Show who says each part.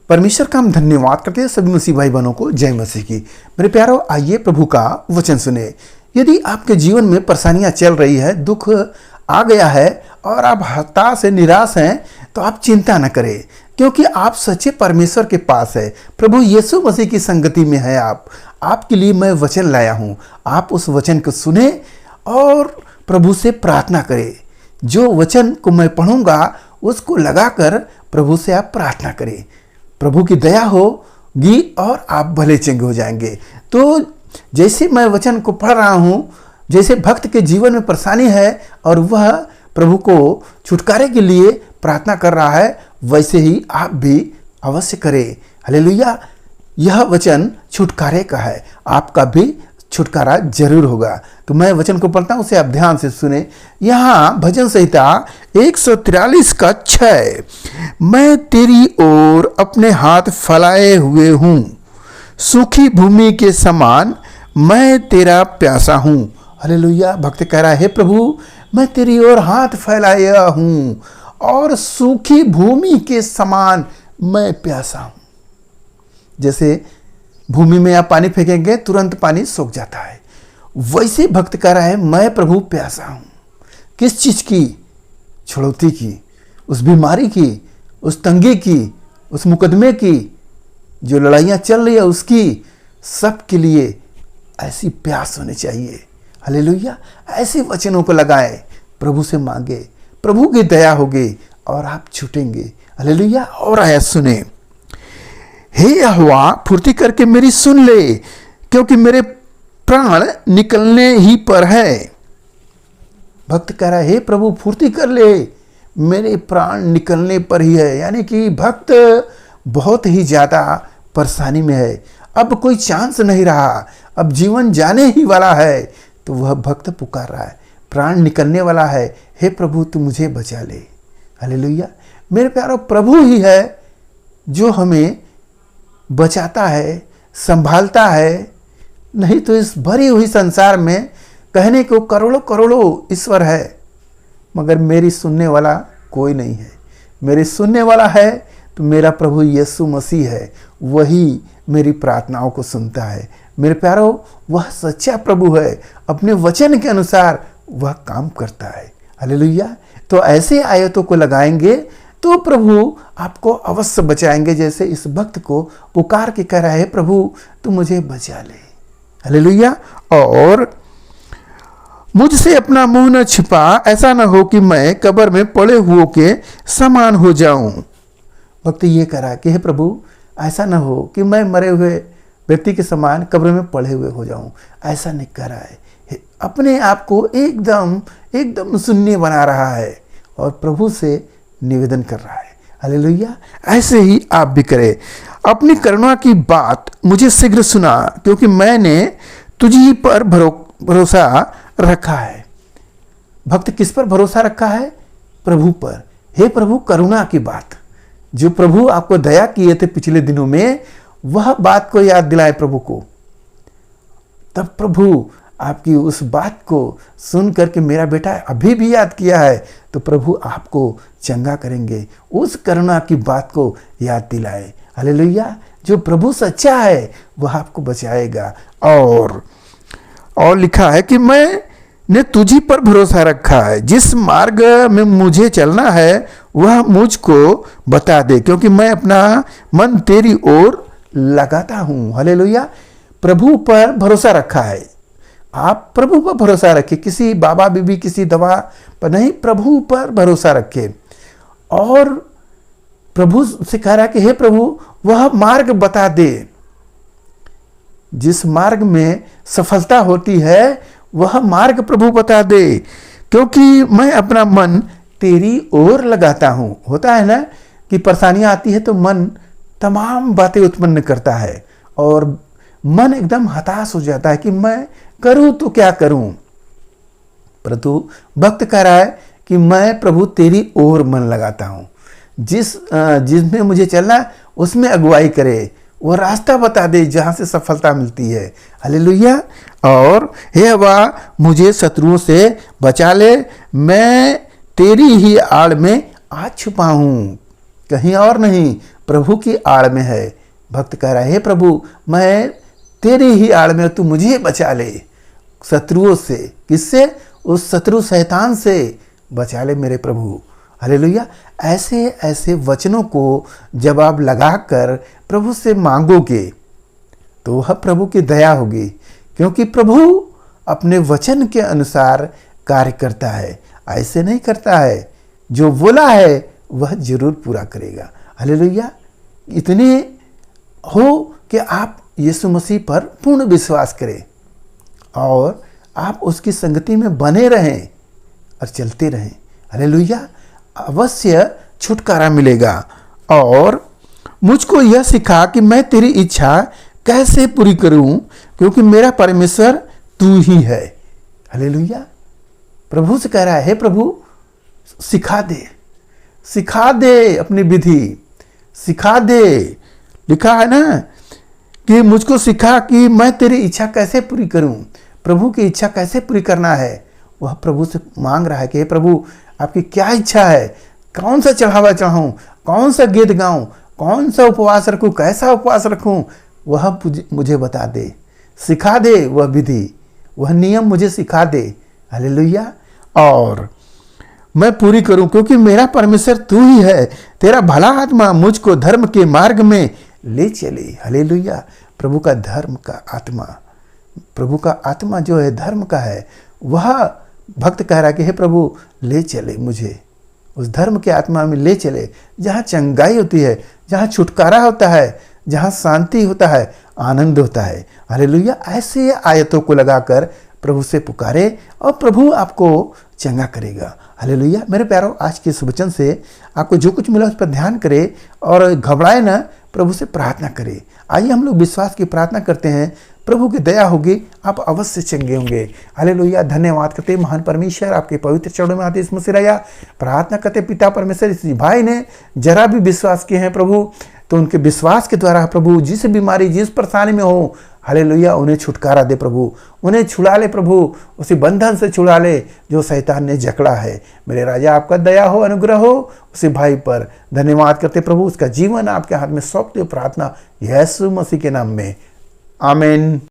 Speaker 1: परमेश्वर का हम धन्यवाद करते हैं सभी मसीह भाई बहनों को। जय मसीह की। मेरे प्यारों, आइए प्रभु का वचन सुने। यदि आपके जीवन में परेशानियां चल रही है, दुख आ गया है और आप हताश से निराश हैं, तो आप चिंता न करें, क्योंकि आप सच्चे परमेश्वर के पास है। प्रभु यीशु मसीह की संगति में है। आपके लिए मैं वचन लाया हूँ। आप उस वचन को सुने और प्रभु से प्रार्थना करें। जो वचन को मैं पढ़ूंगा उसको लगाकर प्रभु से आप प्रार्थना करें। प्रभु की दया होगी और आप भले चंगे हो जाएंगे। तो जैसे मैं वचन को पढ़ रहा हूँ, जैसे भक्त के जीवन में परेशानी है और वह प्रभु को छुटकारे के लिए प्रार्थना कर रहा है, वैसे ही आप भी अवश्य करें। हालेलुया। यह वचन छुटकारे का है, आपका भी छुटकारा जरूर होगा। तो मैं वचन को पढ़ता हूँ, उसे आप ध्यान से सुने। यहाँ भजन संहिता 143 का 6, मैं तेरी ओर अपने हाथ फैलाए हुए हूँ, सूखी भूमि के समान मैं तेरा प्यासा हूँ। हालेलुया। भक्त कह रहा है, हे प्रभु मैं तेरी ओर हाथ फैलाया हूँ और सूखी भूमि के समान मैं प्यासा हूँ। जैसे भूमि में आप पानी फेंकेंगे तुरंत पानी सूख जाता है, वैसे भक्त कह रहा है मैं प्रभु प्यासा हूँ। किस चीज की? छुड़ौती की, उस बीमारी की, उस तंगी की, उस मुकदमे की, जो लड़ाइयाँ चल रही है उसकी, सब के लिए ऐसी प्यास होनी चाहिए। हालेलुया। ऐसे वचनों को लगाए, प्रभु से मांगे, प्रभु की दया होगी और आप छूटेंगे। हालेलुया। और आया सुने, हे यहोवा फुर्ती करके मेरी सुन ले, क्योंकि मेरे प्राण निकलने ही पर है। भक्त कह रहा है, हे प्रभु फुर्ती कर ले, मेरे प्राण निकलने पर ही है। यानी कि भक्त बहुत ही ज्यादा परेशानी में है, अब कोई चांस नहीं रहा, अब जीवन जाने ही वाला है। तो वह भक्त पुकार रहा है, प्राण निकलने वाला है, हे प्रभु तू मुझे बचा ले। हालेलुया। मेरे प्यारों, प्रभु ही है जो हमें बचाता है, संभालता है। नहीं तो इस भरी हुई संसार में कहने को करोड़ों करोड़ों ईश्वर है, मगर मेरी सुनने वाला कोई नहीं है। मेरी सुनने वाला है तो मेरा प्रभु यीशु मसीह है, वही मेरी प्रार्थनाओं को सुनता है। मेरे प्यारों, वह सच्चा प्रभु है, अपने वचन के अनुसार वह काम करता है। हालेलुया। तो ऐसे आयतों को लगाएंगे तो प्रभु आपको अवश्य बचाएंगे। जैसे इस भक्त को पुकार के कह रहा है, प्रभु तू मुझे बचा ले। हालेलुया। और मुझसे अपना मुंह न छिपा, ऐसा न हो कि मैं कब्र में पड़े हुओं के समान हो जाऊं। भक्त ये कह रहा है कि हे प्रभु ऐसा न हो कि मैं मरे हुए व्यक्ति के समान कब्र में पड़े हुए हो जाऊं। ऐसा नहीं कर रहा है, अपने आप को एकदम शून्य बना रहा है और प्रभु से निवेदन कर रहा है। हालेलुया। ऐसे ही आप भी करें। अपनी करुणा की बात मुझे शीघ्र सुना, क्योंकि मैंने तुझी पर भरोसा रखा है। भक्त किस पर भरोसा रखा है? प्रभु पर। हे प्रभु करुणा की बात, जो प्रभु आपको दया किए थे पिछले दिनों में, वह बात को याद दिलाए प्रभु को। तब प्रभु आपकी उस बात को सुन करके मेरा बेटा अभी भी याद किया है, तो प्रभु आपको चंगा करेंगे। उस करुणा की बात को याद दिलाए। हालेलुया। जो प्रभु सच्चा है वह आपको बचाएगा। और लिखा है कि मैंने तुझी पर भरोसा रखा है, जिस मार्ग में मुझे चलना है वह मुझको बता दे, क्योंकि मैं अपना मन तेरी ओर लगाता हूं। हालेलुया। प्रभु पर भरोसा रखा है। आप प्रभु पर भरोसा रखें, किसी बाबा बीबी किसी दवा पर नहीं, प्रभु पर भरोसा रखें। और प्रभु से कह रहा है कि हे प्रभु वह मार्ग बता दे, जिस मार्ग में सफलता होती है वह मार्ग प्रभु बता दे, क्योंकि मैं अपना मन तेरी ओर लगाता हूं। होता है ना कि परेशानियां आती है तो मन तमाम बातें उत्पन्न करता है और मन एकदम हताश हो जाता है कि मैं करूं तो क्या करूं। परंतु भक्त कह रहा है कि मैं प्रभु तेरी ओर मन लगाता हूं, जिसमें मुझे चलना उसमें अगुवाई करे, वो रास्ता बता दे जहां से सफलता मिलती है। हालेलुया। और हे यहोवा मुझे शत्रुओं से बचा ले, मैं तेरी ही आड़ में आज छुपा हूं, कहीं और नहीं, प्रभु की आड़ में है। भक्त कह रहा है, हे प्रभु मैं तेरी ही आड़ में, तू मुझे बचा ले शत्रुओं से। किससे? उस शत्रु शैतान से बचा ले मेरे प्रभु। हालेलुया। ऐसे ऐसे वचनों को जब आप लगाकर प्रभु से मांगोगे तो वह प्रभु की दया होगी, क्योंकि प्रभु अपने वचन के अनुसार कार्य करता है, ऐसे नहीं करता है। जो बोला है वह जरूर पूरा करेगा। हालेलुया। इतने हो कि आप यीशु मसीह पर पूर्ण विश्वास करें और आप उसकी संगति में बने रहें और चलते रहें। हालेलुया। अवश्य छुटकारा मिलेगा। और मुझको यह सिखा कि मैं तेरी इच्छा कैसे पूरी करूं, क्योंकि मेरा परमेश्वर तू ही है। हालेलुया। प्रभु से कह रहा है, हे प्रभु सिखा दे अपनी विधि, सिखा दे। लिखा है ना कि मुझको सिखा कि मैं तेरी इच्छा कैसे पूरी करूं। प्रभु की इच्छा कैसे पूरी करना है, वह प्रभु से मांग रहा है कि हे प्रभु आपकी क्या इच्छा है, कौन सा चढ़ावा चढ़ाऊं, कौन सा गीत गाऊं, कौन सा उपवास रखूं, कैसा उपवास रखूं, वह मुझे बता दे, सिखा दे। वह विधि, वह नियम मुझे सिखा दे। हालेलुया। और मैं पूरी करूं, क्योंकि मेरा परमेश्वर तू ही है। तेरा भला आत्मा मुझको धर्म के मार्ग में ले चले। हालेलुया। प्रभु का धर्म का आत्मा, प्रभु का आत्मा जो है धर्म का है, वह भक्त कह रहा कि हे प्रभु ले चले मुझे, उस धर्म के आत्मा में ले चले, जहाँ चंगाई होती है, जहाँ छुटकारा होता है, जहाँ शांति होता है, आनंद होता है। हालेलुया। ऐसे आयतों को लगाकर प्रभु से पुकारे और प्रभु आपको चंगा करेगा। हालेलुया। मेरे प्यारों, आज के इस वचन से आपको जो कुछ मिला उस पर ध्यान करें और घबराए ना, प्रभु से प्रार्थना करें। आइए हम लोग विश्वास की प्रार्थना करते हैं। प्रभु की दया होगी, आप अवश्य चंगे होंगे। हालेलुया। धन्यवाद करते महान परमेश्वर, आपके पवित्र चरणों में आते इसमें सिराया प्रार्थना करते पिता परमेश्वर, इस भाई ने जरा भी विश्वास किए हैं प्रभु, तो उनके विश्वास के द्वारा प्रभु जिस बीमारी जिस परेशानी में हो, हालेलुया, उन्हें छुटकारा दे प्रभु, उन्हें छुड़ा ले प्रभु, उसी बंधन से छुड़ा ले जो शैतान ने जकड़ा है। मेरे राजा आपका दया हो, अनुग्रह हो उसी भाई पर। धन्यवाद करते प्रभु, उसका जीवन आपके हाथ में सौंपते प्रार्थना यीशु मसीह के नाम में, आमीन।